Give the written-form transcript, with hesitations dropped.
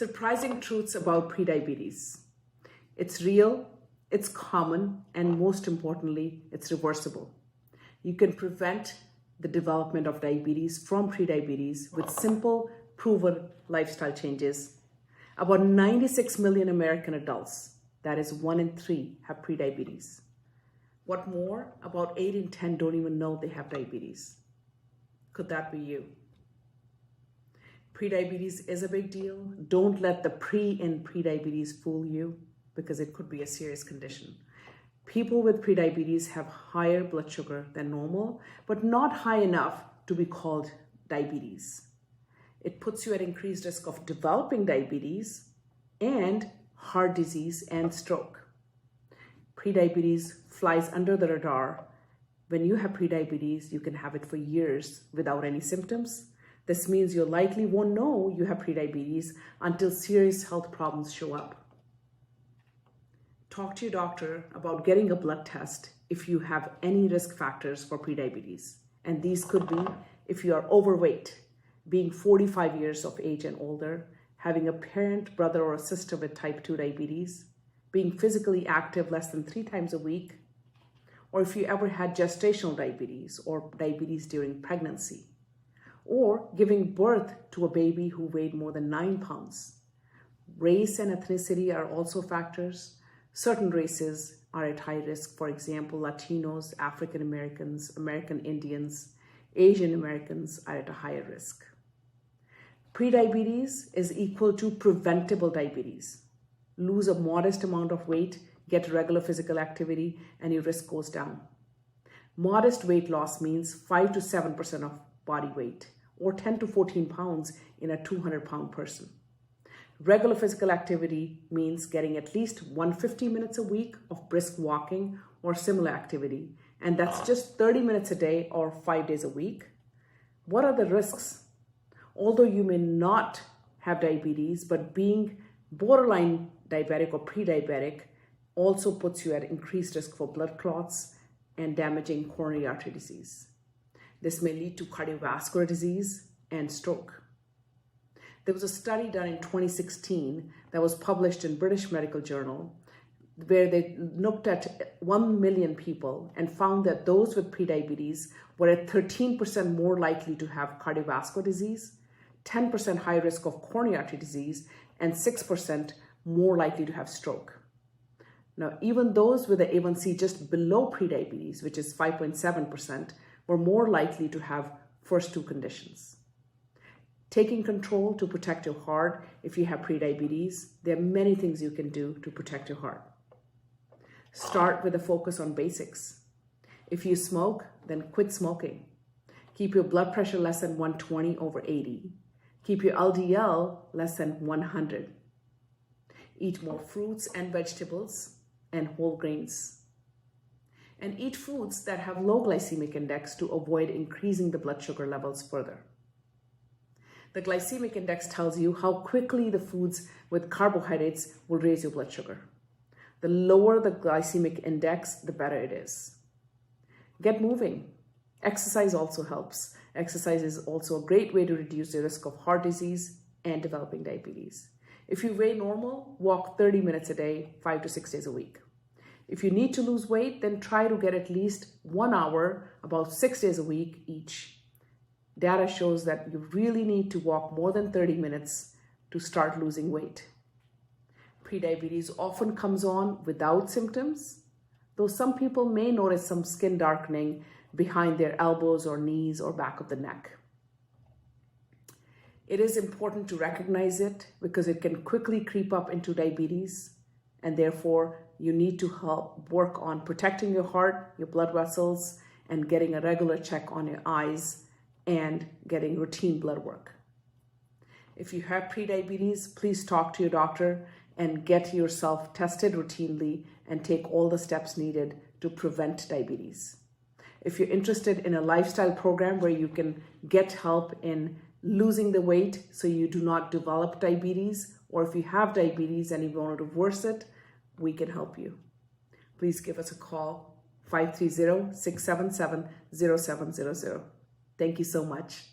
Surprising truths about prediabetes. It's real, it's common, and most importantly, it's reversible. You can prevent the development of diabetes from prediabetes with simple, proven lifestyle changes. About 96 million American adults, that is 1 in 3, have prediabetes. What more? About 8 in 10 don't even know they have diabetes. Could that be you? Prediabetes is a big deal. Don't let the pre in prediabetes fool you, because it could be a serious condition. People with prediabetes have higher blood sugar than normal, but not high enough to be called diabetes. It puts you at increased risk of developing diabetes and heart disease and stroke. Prediabetes flies under the radar. When you have prediabetes, you can have it for years without any symptoms. This means you likely won't know you have prediabetes until serious health problems show up. Talk to your doctor about getting a blood test if you have any risk factors for prediabetes. And these could be if you are overweight, being 45 years of age and older, having a parent, brother, or a sister with type 2 diabetes, being physically active less than 3 times a week, or if you ever had gestational diabetes or diabetes during pregnancy, or giving birth to a baby who weighed more than 9 pounds. Race and ethnicity are also factors. Certain races are at high risk, for example, Latinos, African Americans, American Indians, Asian Americans are at a higher risk. Prediabetes is equal to preventable diabetes. Lose a modest amount of weight, get regular physical activity, and your risk goes down. Modest weight loss means 5 to 7% of body weight, or 10 to 14 pounds in a 200-pound person. Regular physical activity means getting at least 150 minutes a week of brisk walking or similar activity, and that's just 30 minutes a day or 5 days a week. What are the risks? Although you may not have diabetes, but being borderline diabetic or pre-diabetic also puts you at increased risk for blood clots and damaging coronary artery disease. This may lead to cardiovascular disease and stroke. There was a study done in 2016 that was published in British Medical Journal where they looked at 1 million people and found that those with prediabetes were at 13% more likely to have cardiovascular disease, 10% high risk of coronary artery disease, and 6% more likely to have stroke. Now, even those with the A1C just below prediabetes, which is 5.7%, were more likely to have first 2 conditions. Taking control to protect your heart if you have prediabetes, there are many things you can do to protect your heart. Start with a focus on basics. If you smoke, then quit smoking. Keep your blood pressure less than 120/80. Keep your LDL less than 100. Eat more fruits and vegetables and whole grains. And eat foods that have low glycemic index to avoid increasing the blood sugar levels further. The glycemic index tells you how quickly the foods with carbohydrates will raise your blood sugar. The lower the glycemic index, the better it is. Get moving. Exercise also helps. Exercise is also a great way to reduce the risk of heart disease and developing diabetes. If you weigh normal, walk 30 minutes a day, 5 to 6 days a week. If you need to lose weight, then try to get at least 1 hour, about 6 days a week each. Data shows that you really need to walk more than 30 minutes to start losing weight. Prediabetes often comes on without symptoms, though some people may notice some skin darkening behind their elbows or knees or back of the neck. It is important to recognize it because it can quickly creep up into diabetes, and therefore you need to help work on protecting your heart, your blood vessels, and getting a regular check on your eyes and getting routine blood work. If you have prediabetes, please talk to your doctor and get yourself tested routinely and take all the steps needed to prevent diabetes. If you're interested in a lifestyle program where you can get help in losing the weight so you do not develop diabetes, or if you have diabetes and you want to reverse it, we can help you. Please give us a call, 530-677-0700. Thank you so much.